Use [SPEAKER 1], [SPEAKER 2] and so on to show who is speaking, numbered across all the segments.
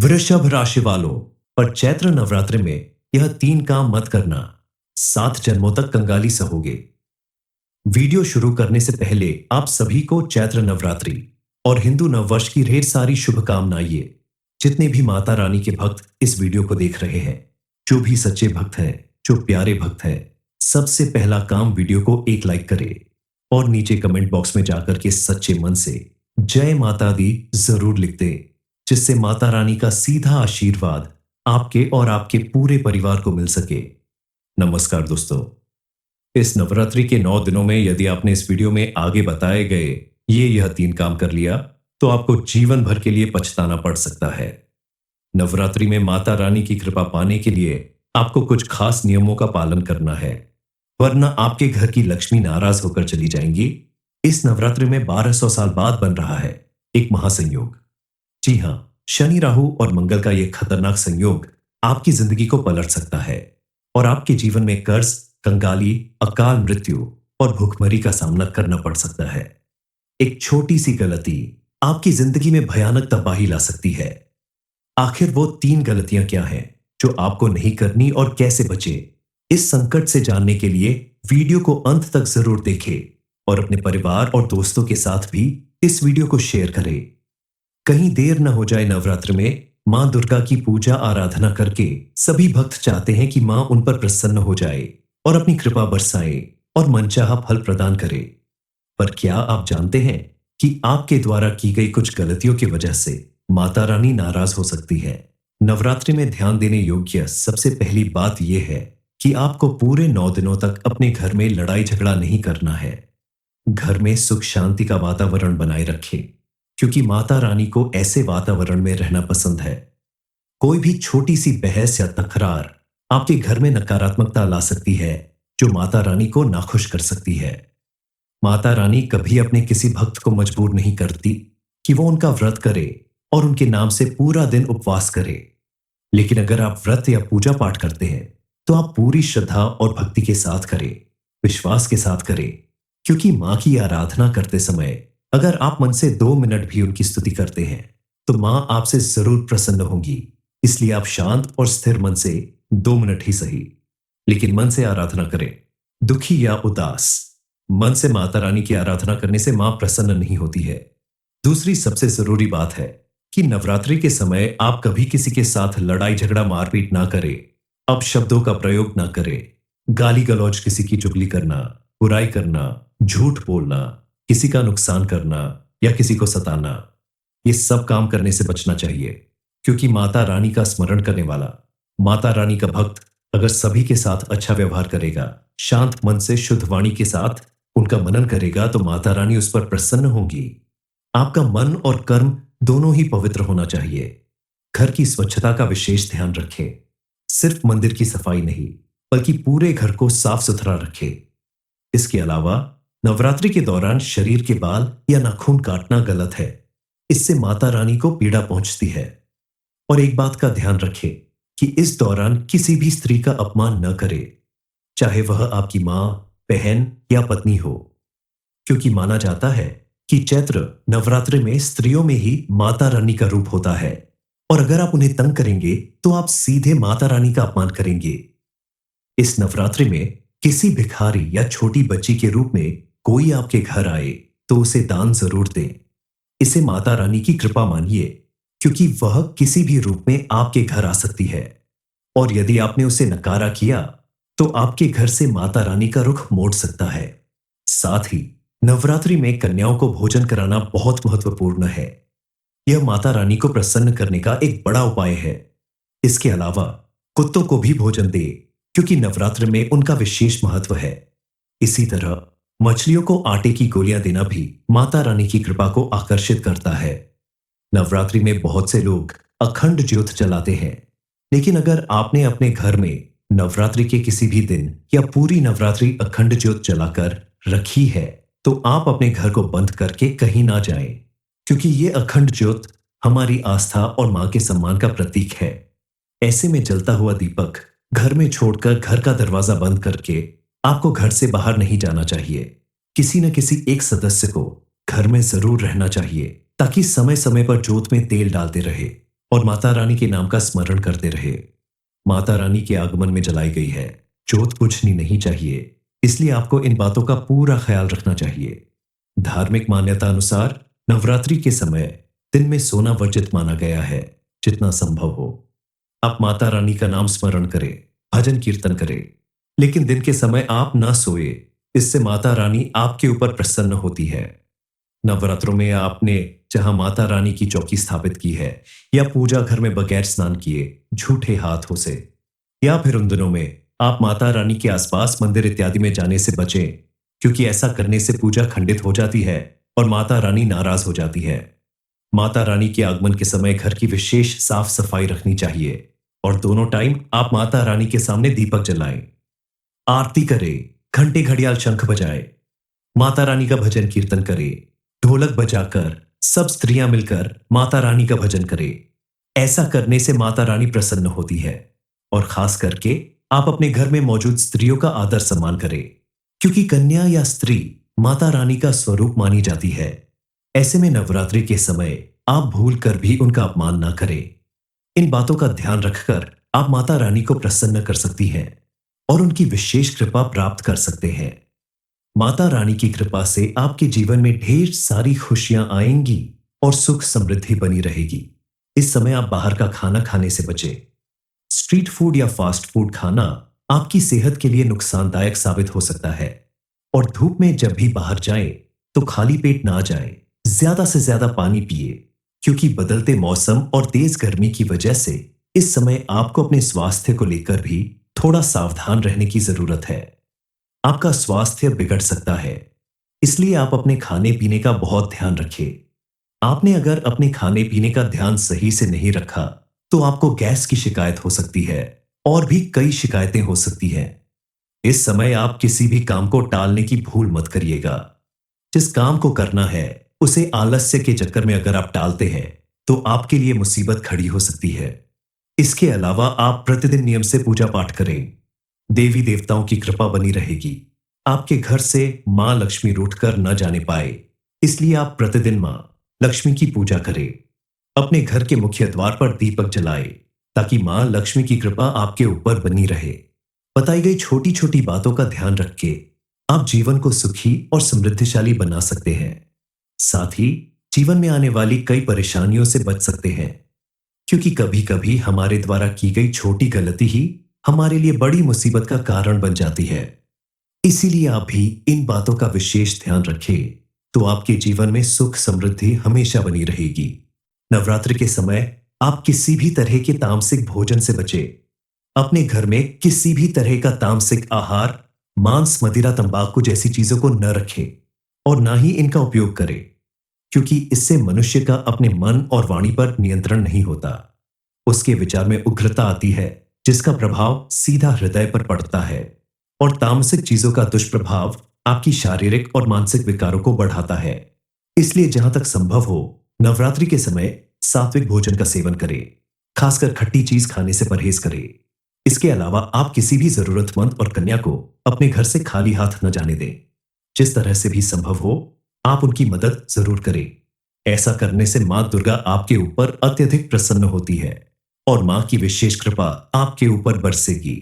[SPEAKER 1] वृषभ राशि वालों, पर चैत्र नवरात्रि में यह 3 काम मत करना, 7 जन्मों तक कंगाली सहोगे। वीडियो शुरू करने से पहले आप सभी को चैत्र नवरात्रि और हिंदू नववर्ष की ढेर सारी शुभकामनाएं। जितने भी माता रानी के भक्त इस वीडियो को देख रहे हैं, जो भी सच्चे भक्त हैं, जो प्यारे भक्त हैं, सबसे पहला काम वीडियो को एक लाइक करें और नीचे कमेंट बॉक्स में जाकर के सच्चे मन से जय माता दी जरूर लिख दें, जिससे माता रानी का सीधा आशीर्वाद आपके और आपके पूरे परिवार को मिल सके। नमस्कार दोस्तों, इस नवरात्रि के 9 दिनों में यदि आपने इस वीडियो में आगे बताए गए यह 3 काम कर लिया तो आपको जीवन भर के लिए पछताना पड़ सकता है। नवरात्रि में माता रानी की कृपा पाने के लिए आपको कुछ खास नियमों का पालन करना है, वरना आपके घर की लक्ष्मी नाराज होकर चली जाएंगी। इस नवरात्रि में 1200 साल बाद बन रहा है एक महासंयोग। जी हां, शनि राहु और मंगल का यह खतरनाक संयोग आपकी जिंदगी को पलट सकता है और आपके जीवन में कर्ज, कंगाली, अकाल मृत्यु और भूखमरी का सामना करना पड़ सकता है। एक छोटी सी गलती आपकी जिंदगी में भयानक तबाही ला सकती है। आखिर वो 3 गलतियां क्या हैं जो आपको नहीं करनी और कैसे बचे? इस संकट से जानने के लिए वीडियो को अंत तक जरूर देखें और अपने परिवार और दोस्तों के साथ भी इस वीडियो को शेयर करें। कहीं देर न हो जाए। नवरात्र में मां दुर्गा की पूजा आराधना करके सभी भक्त चाहते हैं कि मां उन पर प्रसन्न हो जाए और अपनी कृपा बरसाए और मनचाहा फल प्रदान करे। पर क्या आप जानते हैं कि आपके द्वारा की गई कुछ गलतियों की वजह से माता रानी नाराज हो सकती है? नवरात्रि में ध्यान देने योग्य सबसे पहली बात यह है कि आपको पूरे 9 दिनों तक अपने घर में लड़ाई झगड़ा नहीं करना है। घर में सुख शांति का वातावरण बनाए रखें, क्योंकि माता रानी को ऐसे वातावरण में रहना पसंद है। कोई भी छोटी सी बहस या तकरार आपके घर में नकारात्मकता ला सकती है, जो माता रानी को नाखुश कर सकती है। माता रानी कभी अपने किसी भक्त को मजबूर नहीं करती कि वो उनका व्रत करे और उनके नाम से पूरा दिन उपवास करे। लेकिन अगर आप व्रत या पूजा पाठ करते हैं तो आप पूरी श्रद्धा और भक्ति के साथ करें, विश्वास के साथ करें, क्योंकि मां की आराधना करते समय अगर आप मन से 2 मिनट भी उनकी स्तुति करते हैं तो मां आपसे जरूर प्रसन्न होंगी। इसलिए आप शांत और स्थिर मन से 2 मिनट ही सही, लेकिन मन से आराधना करें। दुखी या उदास मन से माता रानी की आराधना करने से मां प्रसन्न नहीं होती है। दूसरी सबसे जरूरी बात है कि नवरात्रि के समय आप कभी किसी के साथ लड़ाई झगड़ा मारपीट ना करें, अपशब्दों का प्रयोग ना करें। गाली गलौज, किसी की चुगली करना, बुराई करना, झूठ बोलना, किसी का नुकसान करना या किसी को सताना, ये सब काम करने से बचना चाहिए। क्योंकि माता रानी का स्मरण करने वाला, माता रानी का भक्त अगर सभी के साथ अच्छा व्यवहार करेगा, शांत मन से शुद्ध वाणी के साथ उनका मनन करेगा, तो माता रानी उस पर प्रसन्न होंगी। आपका मन और कर्म दोनों ही पवित्र होना चाहिए। घर की स्वच्छता का विशेष ध्यान रखें। सिर्फ मंदिर की सफाई नहीं, बल्कि पूरे घर को साफ सुथरा रखें। इसके अलावा नवरात्रि के दौरान शरीर के बाल या नाखून काटना गलत है। इससे माता रानी को पीड़ा पहुंचती है। और एक बात का ध्यान रखें कि इस दौरान किसी भी स्त्री का अपमान न करें, चाहे वह आपकी मां, बहन या पत्नी हो, क्योंकि माना जाता है कि चैत्र नवरात्रि में स्त्रियों में ही माता रानी का रूप होता है और अगर आप उन्हें तंग करेंगे तो आप सीधे माता रानी का अपमान करेंगे। इस नवरात्रि में किसी भिखारी या छोटी बच्ची के रूप में कोई आपके घर आए तो उसे दान जरूर दें। इसे माता रानी की कृपा मानिए, क्योंकि वह किसी भी रूप में आपके घर आ सकती है और यदि आपने उसे नकारा किया तो आपके घर से माता रानी का रुख मोड़ सकता है। साथ ही नवरात्रि में कन्याओं को भोजन कराना बहुत महत्वपूर्ण है। यह माता रानी को प्रसन्न करने का एक बड़ा उपाय है। इसके अलावा कुत्तों को भी भोजन दे, क्योंकि नवरात्र में उनका विशेष महत्व है। इसी तरह मछलियों को आटे की गोलियां देना भी माता रानी की कृपा को आकर्षित करता है। नवरात्रि में बहुत से लोग अखंड ज्योत जलाते हैं, लेकिन अगर आपने अपने घर में नवरात्रि के किसी भी दिन या पूरी नवरात्रि अखंड ज्योत जलाकर रखी है तो आप अपने घर को बंद करके कहीं ना जाएं, क्योंकि ये अखंड ज्योत हमारी आस्था और मां के सम्मान का प्रतीक है। ऐसे में जलता हुआ दीपक घर में छोड़कर घर का दरवाजा बंद करके आपको घर से बाहर नहीं जाना चाहिए। किसी न किसी एक सदस्य को घर में जरूर रहना चाहिए, ताकि समय समय पर जोत में तेल डालते रहे और माता रानी के नाम का स्मरण करते रहे। माता रानी के आगमन में जलाई गई है जोत बुझनी नहीं चाहिए, इसलिए आपको इन बातों का पूरा ख्याल रखना चाहिए। धार्मिक मान्यता अनुसार नवरात्रि के समय दिन में सोना वर्जित माना गया है। जितना संभव हो आप माता रानी का नाम स्मरण करें, भजन कीर्तन करें, लेकिन दिन के समय आप ना सोए, इससे माता रानी आपके ऊपर प्रसन्न होती है। नवरात्रों में आपने जहां माता रानी की चौकी स्थापित की है या पूजा घर में बगैर स्नान किए झूठे हाथों से, या फिर उन दिनों में आप माता रानी के आसपास मंदिर इत्यादि में जाने से बचें, क्योंकि ऐसा करने से पूजा खंडित हो जाती है और माता रानी नाराज हो जाती है। माता रानी के आगमन के समय घर की विशेष साफ सफाई रखनी चाहिए और दोनों टाइम आप माता रानी के सामने दीपक जलाएं, आरती करें, घंटे घड़ियाल शंख बजाए, माता रानी का भजन कीर्तन करें, ढोलक बजाकर सब स्त्रियां मिलकर माता रानी का भजन करें। ऐसा करने से माता रानी प्रसन्न होती है और खास करके आप अपने घर में मौजूद स्त्रियों का आदर सम्मान करें, क्योंकि कन्या या स्त्री माता रानी का स्वरूप मानी जाती है। ऐसे में नवरात्रि के समय आप भूल कर भी उनका अपमान ना करें। इन बातों का ध्यान रखकर आप माता रानी को प्रसन्न कर सकती हैं और उनकी विशेष कृपा प्राप्त कर सकते हैं। माता रानी की कृपा से आपके जीवन में ढेर सारी खुशियां आएंगी और सुख समृद्धि बनी रहेगी। इस समय आप बाहर का खाना खाने से बचें। स्ट्रीट फूड या फास्ट फूड खाना आपकी सेहत के लिए नुकसानदायक साबित हो सकता है और धूप में जब भी बाहर जाएं तो खाली पेट ना जाएं। ज्यादा से ज्यादा पानी पिए, क्योंकि बदलते मौसम और तेज गर्मी की वजह से इस समय आपको अपने स्वास्थ्य को लेकर भी थोड़ा सावधान रहने की जरूरत है। आपका स्वास्थ्य बिगड़ सकता है, इसलिए आप अपने खाने पीने का बहुत ध्यान रखें। आपने अगर अपने खाने पीने का ध्यान सही से नहीं रखा तो आपको गैस की शिकायत हो सकती है और भी कई शिकायतें हो सकती हैं। इस समय आप किसी भी काम को टालने की भूल मत करिएगा। जिस काम को करना है उसे आलस्य के चक्कर में अगर आप टालते हैं तो आपके लिए मुसीबत खड़ी हो सकती है। इसके अलावा आप प्रतिदिन नियम से पूजा पाठ करें। देवी देवताओं की कृपा बनी रहेगी। आपके घर से मां लक्ष्मी रूठकर न जाने पाए, इसलिए आप प्रतिदिन मां लक्ष्मी की पूजा करें। अपने घर के मुख्य द्वार पर दीपक जलाए ताकि मां लक्ष्मी की कृपा आपके ऊपर बनी रहे। बताई गई छोटी छोटी बातों का ध्यान रख के आप जीवन को सुखी और समृद्धिशाली बना सकते हैं। साथ ही जीवन में आने वाली कई परेशानियों से बच सकते हैं, क्योंकि कभी कभी हमारे द्वारा की गई छोटी गलती ही हमारे लिए बड़ी मुसीबत का कारण बन जाती है। इसीलिए आप भी इन बातों का विशेष ध्यान रखें तो आपके जीवन में सुख समृद्धि हमेशा बनी रहेगी। नवरात्रि के समय आप किसी भी तरह के तामसिक भोजन से बचें। अपने घर में किसी भी तरह का तामसिक आहार, मांस, मदिरा, तंबाकू जैसी चीजों को न रखें और ना ही इनका उपयोग करें, क्योंकि इससे मनुष्य का अपने मन और वाणी पर नियंत्रण नहीं होता। उसके विचार में उग्रता आती है, जिसका प्रभाव सीधा हृदय पर पड़ता है और तामसिक चीजों का दुष्प्रभाव आपकी शारीरिक और मानसिक विकारों को बढ़ाता है। इसलिए जहां तक संभव हो नवरात्रि के समय सात्विक भोजन का सेवन करें, खासकर खट्टी चीज खाने से परहेज करें। इसके अलावा आप किसी भी जरूरतमंद और कन्या को अपने घर से खाली हाथ न जाने दें। जिस तरह से भी संभव हो आप उनकी मदद जरूर करें। ऐसा करने से मां दुर्गा आपके ऊपर अत्यधिक प्रसन्न होती है और मां की विशेष कृपा आपके ऊपर बरसेगी,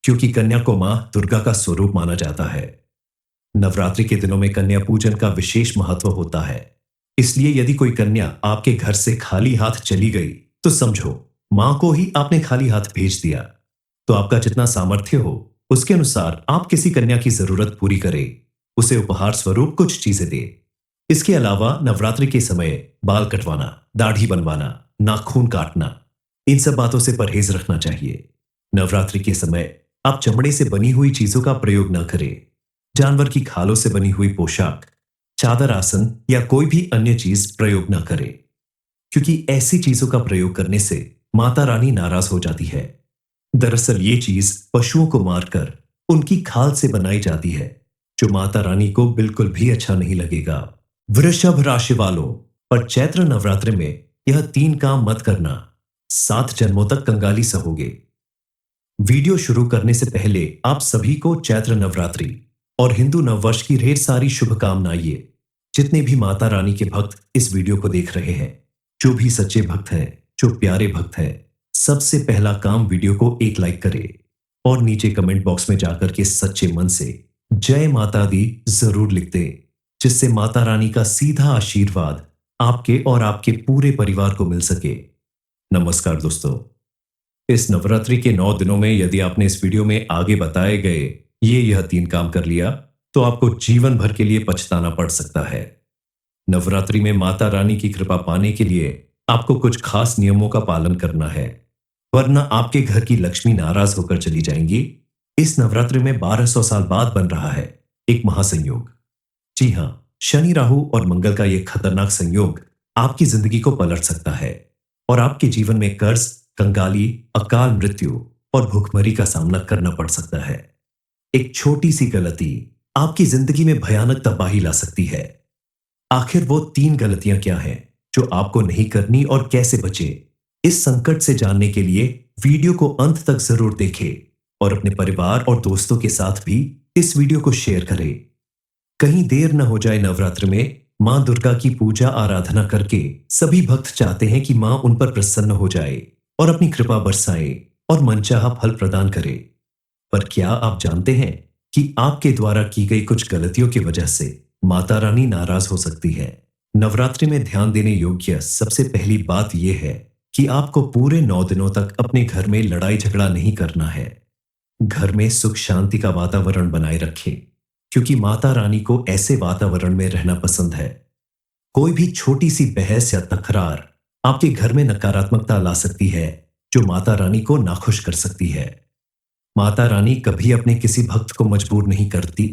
[SPEAKER 1] क्योंकि कन्या को मां दुर्गा का स्वरूप माना जाता है। नवरात्रि के दिनों में कन्या पूजन का विशेष महत्व होता है, इसलिए यदि कोई कन्या आपके घर से खाली हाथ चली गई तो समझो मां को ही आपने खाली हाथ भेज दिया। तो आपका जितना सामर्थ्य हो उसके अनुसार आप किसी कन्या की जरूरत पूरी करें, उसे उपहार स्वरूप कुछ चीजें दें। इसके अलावा नवरात्रि के समय बाल कटवाना, दाढ़ी बनवाना, नाखून काटना, इन सब बातों से परहेज रखना चाहिए। नवरात्रि के समय आप चमड़े से बनी हुई चीजों का प्रयोग न करें। जानवर की खालों से बनी हुई पोशाक, चादर, आसन या कोई भी अन्य चीज प्रयोग न करें, क्योंकि ऐसी चीजों का प्रयोग करने से माता रानी नाराज हो जाती है। दरअसल ये चीज पशुओं को मारकर उनकी खाल से बनाई जाती है, जो माता रानी को बिल्कुल भी अच्छा नहीं लगेगा। वृषभ राशि वालों पर चैत्र नवरात्रि में यह 3 काम मत करना, 7 जन्मों तक कंगाली सहोगे। वीडियो शुरू करने से पहले आप सभी को चैत्र नवरात्रि और हिंदू नववर्ष की ढेर सारी शुभकामनाएं। जितने भी माता रानी के भक्त इस वीडियो को देख रहे हैं, जो भी सच्चे भक्त हैं, जो प्यारे भक्त हैं, सबसे पहला काम वीडियो को एक लाइक करें और नीचे कमेंट बॉक्स में जाकर के सच्चे मन से जय माता दी जरूर लिख दें, जिससे माता रानी का सीधा आशीर्वाद आपके और आपके पूरे परिवार को मिल सके। नमस्कार दोस्तों, इस नवरात्रि के 9 दिनों में यदि आपने इस वीडियो में आगे बताए गए यह 3 काम कर लिया तो आपको जीवन भर के लिए पछताना पड़ सकता है। नवरात्रि में माता रानी की कृपा पाने के लिए आपको कुछ खास नियमों का पालन करना है, वरना आपके घर की लक्ष्मी नाराज होकर चली जाएंगी। इस नवरात्रि में 1200 साल बाद बन रहा है एक महासंयोग। जी हां, शनि, राहु और मंगल का यह खतरनाक संयोग आपकी जिंदगी को पलट सकता है और आपके जीवन में कर्ज, कंगाली, अकाल मृत्यु और भूखमरी का सामना करना पड़ सकता है। एक छोटी सी गलती आपकी जिंदगी में भयानक तबाही ला सकती है। आखिर वो 3 गलतियां क्या हैं जो आपको नहीं करनी और कैसे बचे, इस संकट से जानने के लिए वीडियो को अंत तक जरूर देखें और अपने परिवार और दोस्तों के साथ भी इस वीडियो को शेयर करें। कहीं देर न हो जाए। नवरात्र में मां दुर्गा की पूजा आराधना करके सभी भक्त चाहते हैं कि मां उन पर प्रसन्न हो जाए और अपनी कृपा बरसाए और मनचाहा फल प्रदान करे। पर क्या आप जानते हैं कि आपके द्वारा की गई कुछ गलतियों की वजह से माता रानी नाराज हो सकती है। नवरात्रि में ध्यान देने योग्य सबसे पहली बात यह है कि आपको पूरे 9 दिनों तक अपने घर में लड़ाई झगड़ा नहीं करना है। घर में सुख शांति का वातावरण बनाए रखें, क्योंकि माता रानी को ऐसे वातावरण में रहना पसंद है। कोई भी छोटी सी बहस या तकरार आपके घर में नकारात्मकता ला सकती है, जो माता रानी को नाखुश कर सकती है। माता रानी कभी अपने किसी भक्त को मजबूर नहीं करती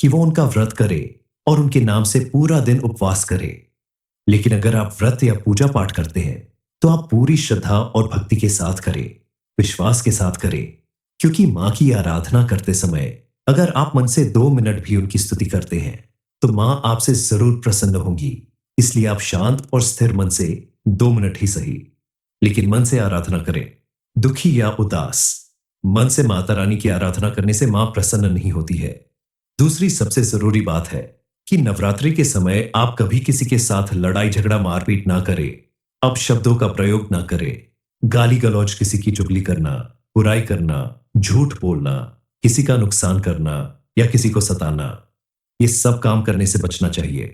[SPEAKER 1] कि वो उनका व्रत करे और उनके नाम से पूरा दिन उपवास करे। लेकिन अगर आप व्रत या पूजा पाठ करते हैं तो आप पूरी श्रद्धा और भक्ति के साथ करें, विश्वास के साथ करें, क्योंकि मां की आराधना करते समय अगर आप मन से 2 मिनट भी उनकी स्तुति करते हैं तो मां आपसे जरूर प्रसन्न होंगी। इसलिए आप शांत और स्थिर मन से 2 मिनट ही सही, लेकिन मन से आराधना करें। दुखी या उदास मन से माता रानी की आराधना करने से मां प्रसन्न नहीं होती है। दूसरी सबसे जरूरी बात है कि नवरात्रि के समय आप कभी किसी के साथ लड़ाई झगड़ा मारपीट ना करें, अपशब्दों का प्रयोग ना करें। गाली गलौज, किसी की चुगली करना, बुराई करना, झूठ बोलना, किसी का नुकसान करना या किसी को सताना, ये सब काम करने से बचना चाहिए।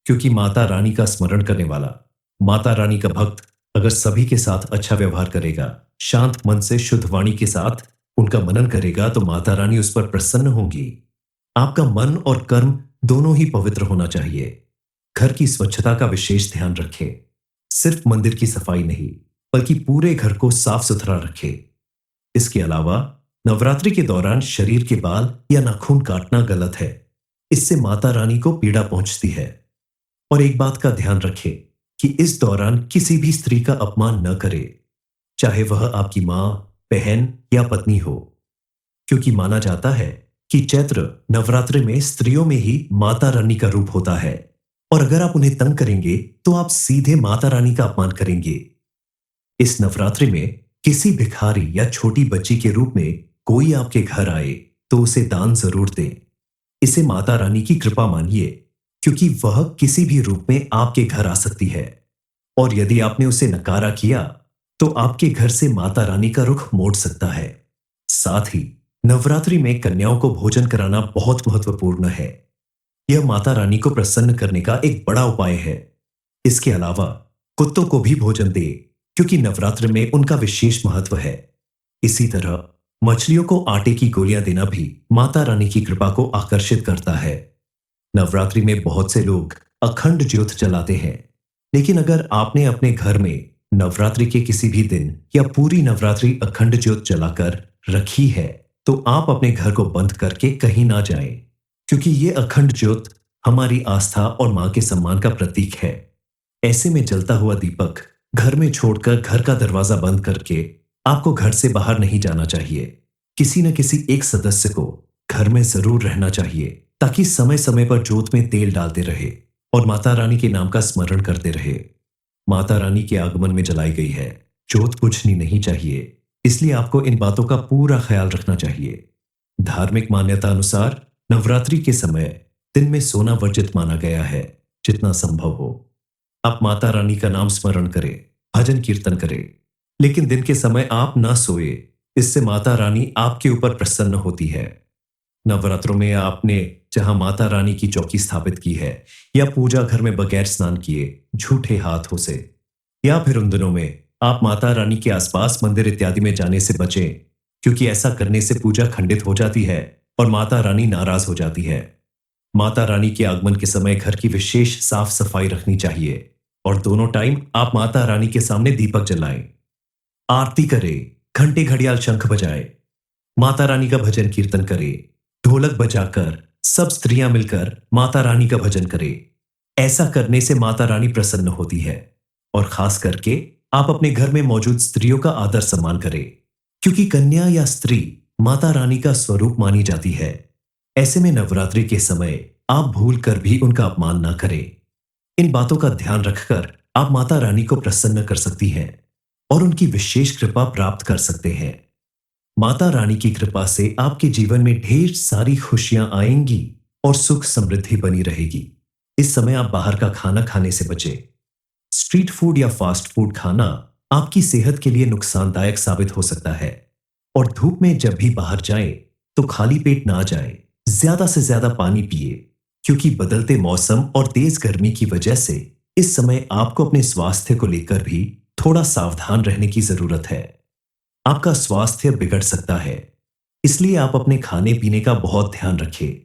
[SPEAKER 1] क्योंकि माता रानी का स्मरण करने वाला, माता रानी का भक्त अगर सभी के साथ अच्छा व्यवहार करेगा, शांत मन से शुद्ध वाणी के साथ उनका मनन करेगा, तो माता रानी उस पर प्रसन्न होंगी। आपका मन और कर्म दोनों ही पवित्र होना चाहिए। घर की स्वच्छता का विशेष ध्यान रखें। सिर्फ मंदिर की सफाई नहीं, बल्कि पूरे घर को साफ सुथरा रखें। इसके अलावा नवरात्रि के दौरान शरीर के बाल या नाखून काटना गलत है। इससे माता रानी को पीड़ा पहुंचती है। और एक बात का ध्यान रखें कि इस दौरान किसी भी स्त्री का अपमान न करें, चाहे वह आपकी मां, बहन या पत्नी हो, क्योंकि माना जाता है कि चैत्र नवरात्रि में स्त्रियों में ही माता रानी का रूप होता है और अगर आप उन्हें तंग करेंगे तो आप सीधे माता रानी का अपमान करेंगे। इस नवरात्रि में किसी भिखारी या छोटी बच्ची के रूप में कोई आपके घर आए तो उसे दान जरूर दें। इसे माता रानी की कृपा मानिए, क्योंकि वह किसी भी रूप में आपके घर आ सकती है और यदि आपने उसे नकारा किया तो आपके घर से माता रानी का रुख मोड़ सकता है। साथ ही नवरात्रि में कन्याओं को भोजन कराना बहुत महत्वपूर्ण है। यह माता रानी को प्रसन्न करने का एक बड़ा उपाय है। इसके अलावा कुत्तों को भी भोजन दे, क्योंकि नवरात्र में उनका विशेष महत्व है। इसी तरह मछलियों को आटे की गोलियां देना भी माता रानी की कृपा को आकर्षित करता है। नवरात्रि में बहुत से लोग अखंड ज्योत जलाते हैं, लेकिन अगर आपने अपने घर में नवरात्रि के किसी भी दिन या पूरी नवरात्रि अखंड ज्योत जलाकर रखी है तो आप अपने घर को बंद करके कहीं ना जाएं, क्योंकि ये अखंड ज्योत हमारी आस्था और मां के सम्मान का प्रतीक है। ऐसे में जलता हुआ दीपक घर में छोड़कर घर का दरवाजा बंद करके आपको घर से बाहर नहीं जाना चाहिए। किसी न किसी एक सदस्य को घर में जरूर रहना चाहिए, ताकि समय समय पर ज्योत में तेल डालते रहे और माता रानी के नाम का स्मरण करते रहे। माता रानी के आगमन में जलाई गई है, ज्योत बुझनी नहीं चाहिए। इसलिए आपको इन बातों का पूरा ख्याल रखना चाहिए। धार्मिक मान्यता अनुसार नवरात्रि के समय दिन में सोना वर्जित माना गया है, जितना संभव हो। आप माता रानी का नाम स्मरण करें, भजन कीर्तन करें। लेकिन दिन के समय आप ना सोए, इससे माता रानी आपके ऊपर प्रसन्न होती है। नवरात्रों में आपने जहां माता रानी की चौकी स्थापित की है या पूजा घर में बगैर स्नान किए झूठे हाथों से, या फिर उन दिनों में आप माता रानी के आसपास मंदिर इत्यादि में जाने से बचें, क्योंकि ऐसा करने से पूजा खंडित हो जाती है और माता रानी नाराज हो जाती है। माता रानी के आगमन के समय घर की विशेष साफ सफाई रखनी चाहिए और दोनों टाइम आप माता रानी के सामने दीपक जलाएं, आरती करें, घंटे घड़ियाल शंख बजाए, माता रानी का भजन कीर्तन करें, ढोलक बजाकर सब स्त्रियां मिलकर माता रानी का भजन करें। ऐसा करने से माता रानी प्रसन्न होती है और खास करके आप अपने घर में मौजूद स्त्रियों का आदर सम्मान करें, क्योंकि कन्या या स्त्री माता रानी का स्वरूप मानी जाती है। ऐसे में नवरात्रि के समय आप भूल कर भी उनका अपमान ना करें। इन बातों का ध्यान रखकर आप माता रानी को प्रसन्न कर सकती हैं और उनकी विशेष कृपा प्राप्त कर सकते हैं। माता रानी की कृपा से आपके जीवन में ढेर सारी खुशियां आएंगी और सुख समृद्धि बनी रहेगी। इस समय आप बाहर का खाना खाने से बचें। स्ट्रीट फूड या फास्ट फूड खाना आपकी सेहत के लिए नुकसानदायक साबित हो सकता है और धूप में जब भी बाहर जाएं तो खाली पेट ना जाएं। ज्यादा से ज्यादा पानी पिए, क्योंकि बदलते मौसम और तेज गर्मी की वजह से इस समय आपको अपने स्वास्थ्य को लेकर भी थोड़ा सावधान रहने की जरूरत है। आपका स्वास्थ्य बिगड़ सकता है, इसलिए आप अपने खाने पीने का बहुत ध्यान रखें।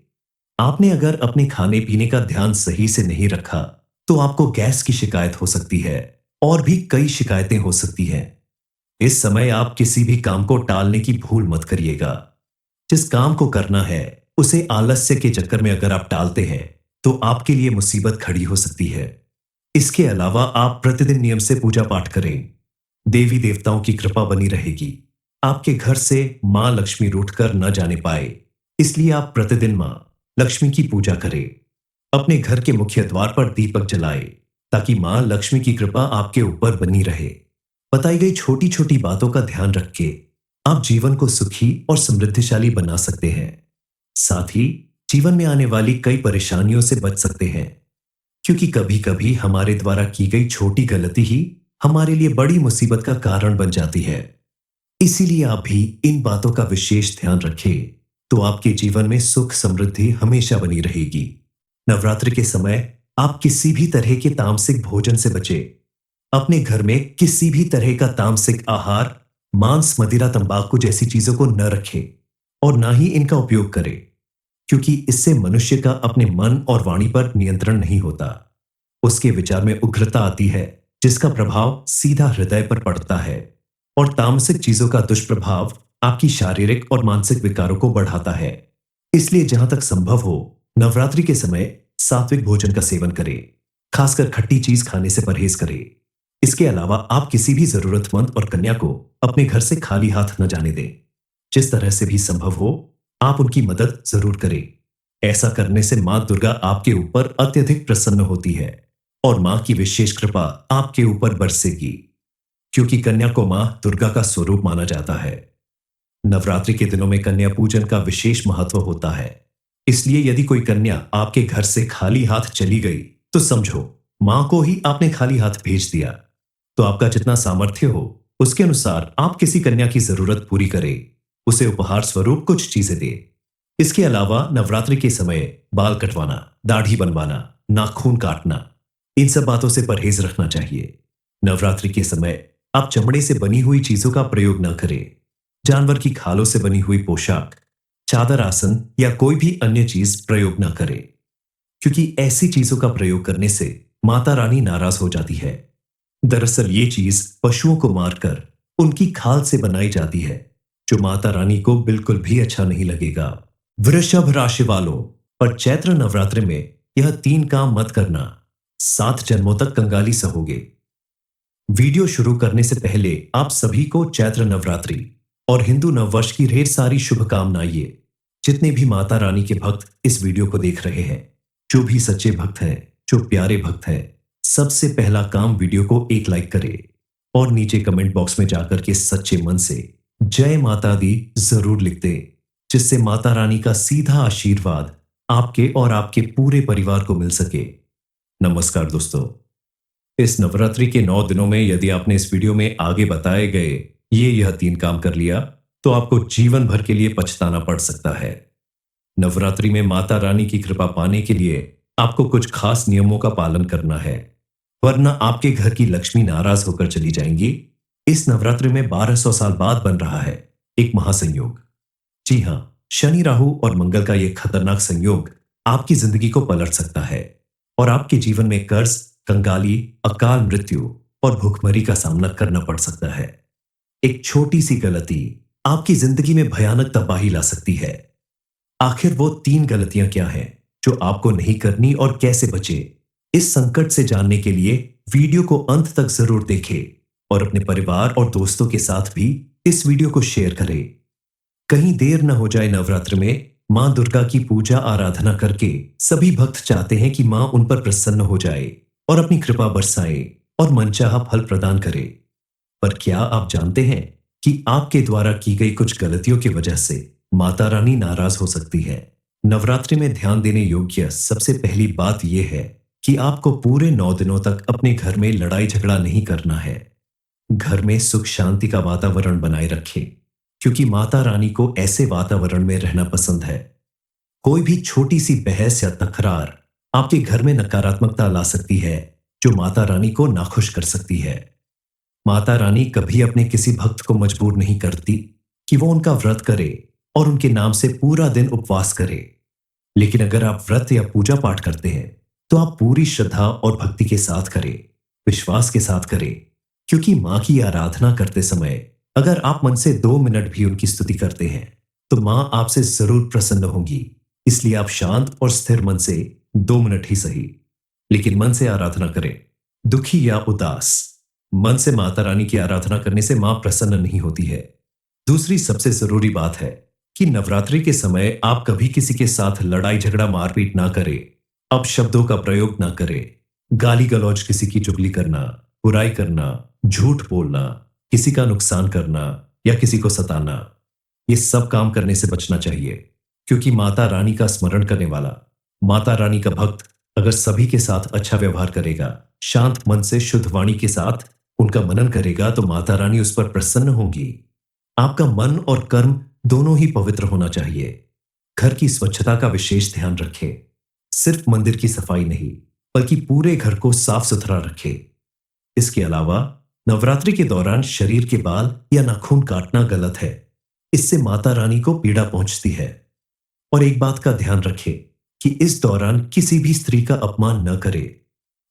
[SPEAKER 1] आपने अगर अपने खाने पीने का ध्यान सही से नहीं रखा तो आपको गैस की शिकायत हो सकती है और भी कई शिकायतें हो सकती हैं। इस समय आप किसी भी काम को टालने की भूल मत करिएगा। जिस काम को करना है उसे आलस्य के चक्कर में अगर आप टालते हैं तो आपके लिए मुसीबत खड़ी हो सकती है। इसके अलावा आप प्रतिदिन नियम से पूजा पाठ करें। देवी देवताओं की कृपा बनी रहेगी। आपके घर से मां लक्ष्मी रूठकर न जाने पाए, इसलिए आप प्रतिदिन मां लक्ष्मी की पूजा करें। अपने घर के मुख्य द्वार पर दीपक जलाएं, ताकि मां लक्ष्मी की कृपा आपके ऊपर बनी रहे। बताई गई छोटी छोटी बातों का ध्यान रख के आप जीवन को सुखी और समृद्धिशाली बना सकते हैं। साथ ही जीवन में आने वाली कई परेशानियों से बच सकते हैं, क्योंकि कभी कभी हमारे द्वारा की गई छोटी गलती ही हमारे लिए बड़ी मुसीबत का कारण बन जाती है। इसीलिए आप भी इन बातों का विशेष ध्यान रखें, तो आपके जीवन में सुख समृद्धि हमेशा बनी रहेगी। नवरात्रि के समय आप किसी भी तरह के तामसिक भोजन से बचें। अपने घर में किसी भी तरह का तामसिक आहार, मांस, मदिरा, तंबाकू जैसी चीजों को न रखें और ना ही इनका उपयोग करें, क्योंकि इससे मनुष्य का अपने मन और वाणी पर नियंत्रण नहीं होता। उसके विचार में उग्रता आती है, जिसका प्रभाव सीधा हृदय पर पड़ता है और तामसिक चीजों का दुष्प्रभाव आपकी शारीरिक और मानसिक विकारों को बढ़ाता है। इसलिए जहां तक संभव हो नवरात्रि के समय सात्विक भोजन का सेवन करें, खासकर खट्टी चीज खाने से परहेज करें। इसके अलावा आप किसी भी जरूरतमंद और कन्या को अपने घर से खाली हाथ न जाने दें। जिस तरह से भी संभव हो आप उनकी मदद जरूर करें। ऐसा करने से मां दुर्गा आपके ऊपर अत्यधिक प्रसन्न होती है और मां की विशेष कृपा आपके ऊपर बरसेगी, क्योंकि कन्या को मां दुर्गा का स्वरूप माना जाता है। नवरात्रि के दिनों में कन्या पूजन का विशेष महत्व होता है। इसलिए यदि कोई कन्या आपके घर से खाली हाथ चली गई तो समझो मां को ही आपने खाली हाथ भेज दिया। तो आपका जितना सामर्थ्य हो उसके अनुसार आप किसी कन्या की जरूरत पूरी करें, उसे उपहार स्वरूप कुछ चीजें दे। इसके अलावा नवरात्रि के समय बाल कटवाना, दाढ़ी बनवाना, नाखून काटना, इन सब बातों से परहेज रखना चाहिए। नवरात्रि के समय आप चमड़े से बनी हुई चीजों का प्रयोग न करें। जानवर की खालों से बनी हुई पोशाक, चादर, आसन या कोई भी अन्य चीज प्रयोग न करें, क्योंकि ऐसी चीजों का प्रयोग करने से माता रानी नाराज हो जाती है। दरअसल ये चीज पशुओं को मारकर उनकी खाल से बनाई जाती है, जो माता रानी को बिल्कुल भी अच्छा नहीं लगेगा। वृषभ राशि वालों, पर चैत्र नवरात्रि में यह 3 काम मत करना, 7 जन्मों तक कंगाली सहोगे। वीडियो शुरू करने से पहले आप सभी को चैत्र नवरात्रि और हिंदू नववर्ष की ढेर सारी शुभकामनाएं। जितने भी माता रानी के भक्त इस वीडियो को देख रहे हैं, जो भी सच्चे भक्त हैं, जो प्यारे भक्त हैं, सबसे पहला काम वीडियो को एक लाइक करें और नीचे कमेंट बॉक्स में जाकर के सच्चे मन से जय माता दी जरूर लिख दें, जिससे माता रानी का सीधा आशीर्वाद आपके और आपके पूरे परिवार को मिल सके। नमस्कार दोस्तों। इस नवरात्रि के 9 दिनों में यदि आपने इस वीडियो में आगे बताए गए यह 3 काम कर लिया तो आपको जीवन भर के लिए पछताना पड़ सकता है। नवरात्रि में माता रानी की कृपा पाने के लिए आपको कुछ खास नियमों का पालन करना है, वरना आपके घर की लक्ष्मी नाराज होकर चली जाएंगी। इस नवरात्रि में 1200 साल बाद बन रहा है एक महासंयोग। जी हां, शनि, राहु और मंगल का यह खतरनाक संयोग आपकी जिंदगी को पलट सकता है और आपके जीवन में कर्ज, कंगाली, अकाल मृत्यु और भूखमरी का सामना करना पड़ सकता है। एक छोटी सी गलती आपकी जिंदगी में भयानक तबाही ला सकती है। आखिर वो 3 गलतियां क्या हैं जो आपको नहीं करनी और कैसे बचे? इस संकट से जानने के लिए वीडियो को अंत तक जरूर देखें और अपने परिवार और दोस्तों के साथ भी इस वीडियो को शेयर करें। कहीं देर न हो जाए। नवरात्र में मां दुर्गा की पूजा आराधना करके सभी भक्त चाहते हैं कि मां उन पर प्रसन्न हो जाए और अपनी कृपा बरसाए और मनचाहा फल प्रदान करे। पर क्या आप जानते हैं कि आपके द्वारा की गई कुछ गलतियों की वजह से माता रानी नाराज हो सकती है? नवरात्रि में ध्यान देने योग्य सबसे पहली बात यह है कि आपको पूरे 9 दिनों तक अपने घर में लड़ाई झगड़ा नहीं करना है। घर में सुख शांति का वातावरण बनाए रखें, क्योंकि माता रानी को ऐसे वातावरण में रहना पसंद है। कोई भी छोटी सी बहस या तकरार आपके घर में नकारात्मकता ला सकती है, जो माता रानी को नाखुश कर सकती है। माता रानी कभी अपने किसी भक्त को मजबूर नहीं करती कि वो उनका व्रत करे और उनके नाम से पूरा दिन उपवास करे। लेकिन अगर आप व्रत या पूजा पाठ करते हैं तो आप पूरी श्रद्धा और भक्ति के साथ करें, विश्वास के साथ करें, क्योंकि मां की आराधना करते समय अगर आप मन से 2 मिनट भी उनकी स्तुति करते हैं तो मां आपसे जरूर प्रसन्न होंगी। इसलिए आप शांत और स्थिर मन से 2 मिनट ही सही, लेकिन मन से आराधना करें। दुखी या उदास मन से माता रानी की आराधना करने से मां प्रसन्न नहीं होती है। दूसरी सबसे जरूरी बात है कि नवरात्रि के समय आप कभी किसी के साथ लड़ाई झगड़ा मारपीट ना करें, अपशब्दों का प्रयोग ना करें। गाली गलौज, किसी की चुगली करना, बुराई करना, झूठ बोलना, किसी का नुकसान करना या किसी को सताना, ये सब काम करने से बचना चाहिए। क्योंकि माता रानी का स्मरण करने वाला, माता रानी का भक्त अगर सभी के साथ अच्छा व्यवहार करेगा, शांत मन से शुद्ध वाणी के साथ उनका मनन करेगा, तो माता रानी उस पर प्रसन्न होंगी। आपका मन और कर्म दोनों ही पवित्र होना चाहिए। घर की स्वच्छता का विशेष ध्यान रखें। सिर्फ मंदिर की सफाई नहीं, बल्कि पूरे घर को साफ सुथरा रखें। इसके अलावा नवरात्रि के दौरान शरीर के बाल या नाखून काटना गलत है। इससे माता रानी को पीड़ा पहुंचती है। और एक बात का ध्यान रखें कि इस दौरान किसी भी स्त्री का अपमान न करें,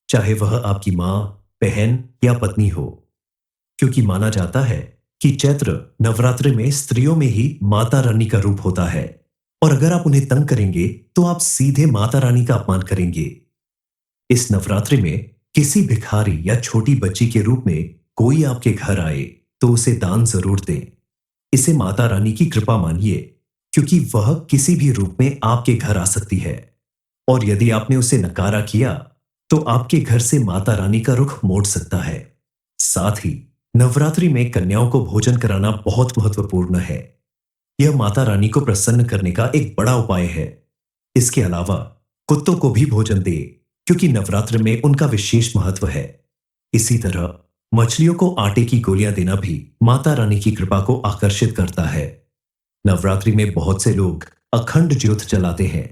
[SPEAKER 1] चाहे वह आपकी मां, बहन या पत्नी हो, क्योंकि माना जाता है कि चैत्र नवरात्रि में स्त्रियों में ही माता रानी का रूप होता है और अगर आप उन्हें तंग करेंगे तो आप सीधे माता रानी का अपमान करेंगे। इस नवरात्रि में किसी भिखारी या छोटी बच्ची के रूप में कोई आपके घर आए तो उसे दान जरूर दें। इसे माता रानी की कृपा मानिए, क्योंकि वह किसी भी रूप में आपके घर आ सकती है और यदि आपने उसे नकारा किया तो आपके घर से माता रानी का रुख मोड़ सकता है। साथ ही नवरात्रि में कन्याओं को भोजन कराना बहुत महत्वपूर्ण है। यह माता रानी को प्रसन्न करने का एक बड़ा उपाय है। इसके अलावा कुत्तों को भी भोजन दे, क्योंकि नवरात्र में उनका विशेष महत्व है। इसी तरह मछलियों को आटे की गोलियां देना भी माता रानी की कृपा को आकर्षित करता है। नवरात्रि में बहुत से लोग अखंड ज्योत जलाते हैं,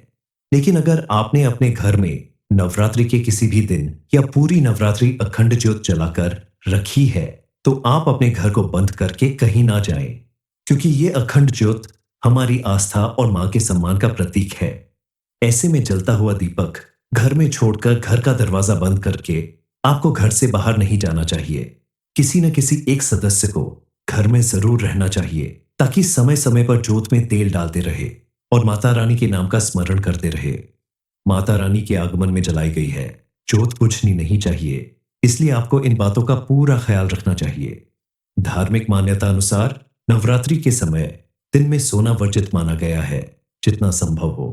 [SPEAKER 1] लेकिन अगर आपने अपने घर में नवरात्रि के किसी भी दिन या पूरी नवरात्रि अखंड ज्योत जलाकर रखी है तो आप अपने घर को बंद करके कहीं ना जाएं, क्योंकि ये अखंड ज्योत हमारी आस्था और मां के सम्मान का प्रतीक है। ऐसे में जलता हुआ दीपक घर में छोड़कर घर का दरवाजा बंद करके आपको घर से बाहर नहीं जाना चाहिए। किसी न किसी एक सदस्य को घर में जरूर रहना चाहिए, ताकि समय समय पर जोत में तेल डालते रहे और माता रानी के नाम का स्मरण करते रहे। माता रानी के आगमन में जलाई गई है, जोत बुझनी नहीं चाहिए, इसलिए आपको इन बातों का पूरा ख्याल रखना चाहिए। धार्मिक मान्यता अनुसार नवरात्रि के समय दिन में सोना वर्जित माना गया है, जितना संभव हो।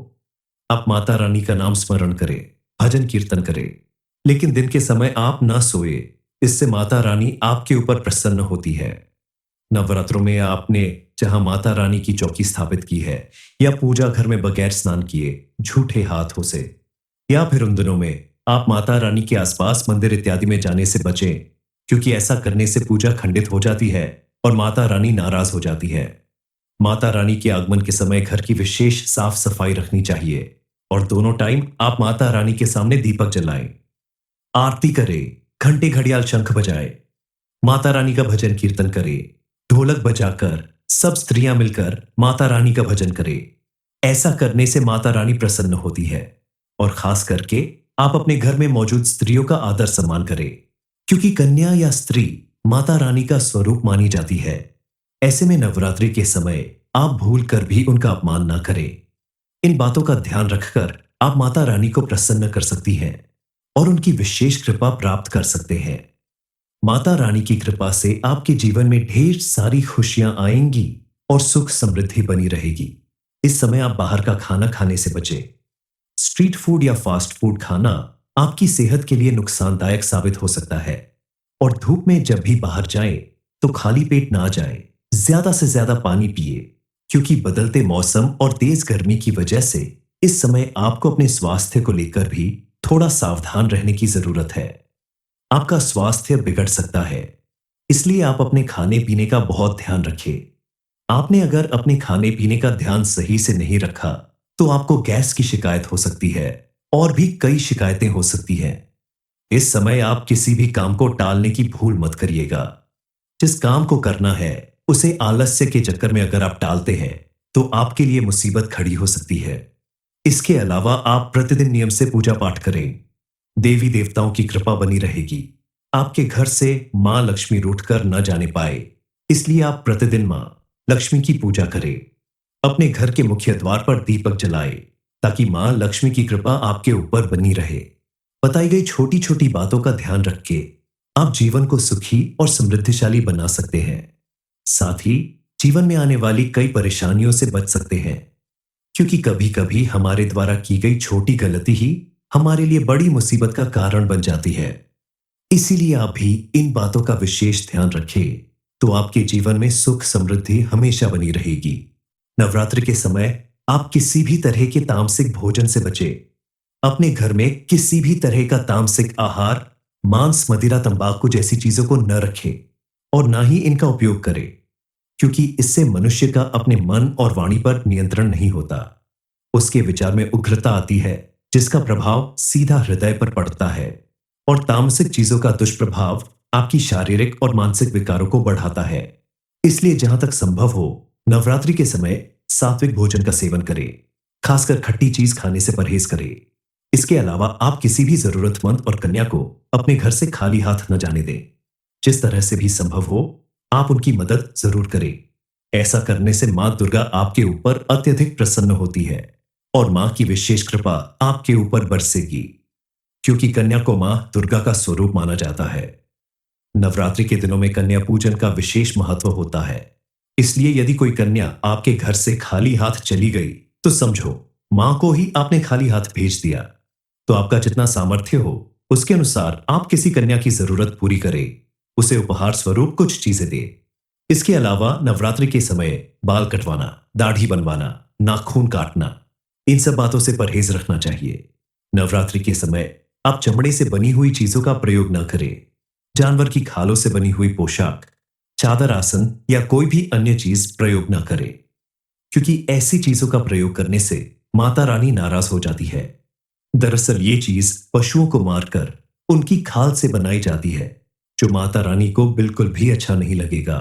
[SPEAKER 1] आप माता रानी का नाम स्मरण करें, भजन कीर्तन करें, लेकिन दिन के समय आप ना सोए। इससे माता रानी आपके ऊपर प्रसन्न होती है। नवरात्रों में आपने जहां माता रानी की चौकी स्थापित की है या पूजा घर में बगैर स्नान किए झूठे हाथों से, या फिर उन दिनों में आप माता रानी के आसपास मंदिर इत्यादि में जाने से बचें, क्योंकि ऐसा करने से पूजा खंडित हो जाती है और माता रानी नाराज हो जाती है। माता रानी के आगमन के समय घर की विशेष साफ सफाई रखनी चाहिए और दोनों टाइम आप माता रानी के सामने दीपक जलाएं, आरती करें, घंटे घड़ियाल शंख बजाएं, माता रानी का भजन कीर्तन करें, ढोलक बजाकर सब स्त्रियां मिलकर माता रानी का भजन करें। ऐसा करने से माता रानी प्रसन्न होती है और खास करके आप अपने घर में मौजूद स्त्रियों का आदर सम्मान करें, क्योंकि कन्या या स्त्री माता रानी का स्वरूप मानी जाती है। ऐसे में नवरात्रि के समय आप भूल कर भी उनका अपमान ना करें। इन बातों का ध्यान रखकर आप माता रानी को प्रसन्न कर सकती हैं और उनकी विशेष कृपा प्राप्त कर सकते हैं। माता रानी की कृपा से आपके जीवन में ढेर सारी खुशियां आएंगी और सुख समृद्धि बनी रहेगी। इस समय आप बाहर का खाना खाने से बचें। स्ट्रीट फूड या फास्ट फूड खाना आपकी सेहत के लिए नुकसानदायक साबित हो सकता है और धूप में जब भी बाहर जाएं तो खाली पेट ना जाएं। ज्यादा से ज्यादा पानी पिए, क्योंकि बदलते मौसम और तेज गर्मी की वजह से इस समय आपको अपने स्वास्थ्य को लेकर भी थोड़ा सावधान रहने की जरूरत है। आपका स्वास्थ्य बिगड़ सकता है, इसलिए आप अपने खाने पीने का बहुत ध्यान रखें। आपने अगर अपने खाने पीने का ध्यान सही से नहीं रखा तो आपको गैस की शिकायत हो सकती है और भी कई शिकायतें हो सकती हैं। इस समय आप किसी भी काम को टालने की भूल मत करिएगा। जिस काम को करना है उसे आलस्य के चक्कर में अगर आप टालते हैं तो आपके लिए मुसीबत खड़ी हो सकती है। इसके अलावा आप प्रतिदिन नियम से पूजा पाठ करें। देवी देवताओं की कृपा बनी रहेगी। आपके घर से मां लक्ष्मी रूठकर न जाने पाए, इसलिए आप प्रतिदिन मां लक्ष्मी की पूजा करें। अपने घर के मुख्य द्वार पर दीपक जलाएं, ताकि मां लक्ष्मी की कृपा आपके ऊपर बनी रहे। बताई गई छोटी छोटी बातों का ध्यान रख के आप जीवन को सुखी और समृद्धिशाली बना सकते हैं। साथ ही जीवन में आने वाली कई परेशानियों से बच सकते हैं, क्योंकि कभी कभी हमारे द्वारा की गई छोटी गलती ही हमारे लिए बड़ी मुसीबत का कारण बन जाती है। इसीलिए आप भी इन बातों का विशेष ध्यान रखें, तो आपके जीवन में सुख समृद्धि हमेशा बनी रहेगी। नवरात्रि के समय आप किसी भी तरह के तामसिक भोजन से बचें। अपने घर में किसी भी तरह का तामसिक आहार, मांस, मदिरा, तंबाकू जैसी चीजों को न रखें और ना ही इनका उपयोग करें, क्योंकि इससे मनुष्य का अपने मन और वाणी पर नियंत्रण नहीं होता। उसके विचार में उग्रता आती है, जिसका प्रभाव सीधा हृदय पर पड़ता है और तामसिक चीजों का दुष्प्रभाव आपकी शारीरिक और मानसिक विकारों को बढ़ाता है। इसलिए जहां तक संभव हो नवरात्रि के समय सात्विक भोजन का सेवन करें, खासकर खट्टी चीज खाने से परहेज करें। इसके अलावा आप किसी भी जरूरतमंद और कन्या को अपने घर से खाली हाथ न जाने दें। जिस तरह से भी संभव हो आप उनकी मदद जरूर करें। ऐसा करने से मां दुर्गा आपके ऊपर अत्यधिक प्रसन्न होती है और मां की विशेष कृपा आपके ऊपर बरसेगी, क्योंकि कन्या को मां दुर्गा का स्वरूप माना जाता है। नवरात्रि के दिनों में कन्या पूजन का विशेष महत्व होता है। इसलिए यदि कोई कन्या आपके घर से खाली हाथ चली गई तो समझो मां को ही आपने खाली हाथ भेज दिया। तो आपका जितना सामर्थ्य हो उसके अनुसार आप किसी कन्या की जरूरत पूरी करें, उसे उपहार स्वरूप कुछ चीजें दे। इसके अलावा नवरात्रि के समय बाल कटवाना, दाढ़ी बनवाना, नाखून काटना, इन सब बातों से परहेज रखना चाहिए। नवरात्रि के समय आप चमड़े से बनी हुई चीजों का प्रयोग न करें। जानवर की खालों से बनी हुई पोशाक, चादर, आसन या कोई भी अन्य चीज प्रयोग न करें, क्योंकि ऐसी चीजों का प्रयोग करने से माता रानी नाराज हो जाती है। दरअसल ये चीज पशुओं को मारकर उनकी खाल से बनाई जाती है, जो माता रानी को बिल्कुल भी अच्छा नहीं लगेगा।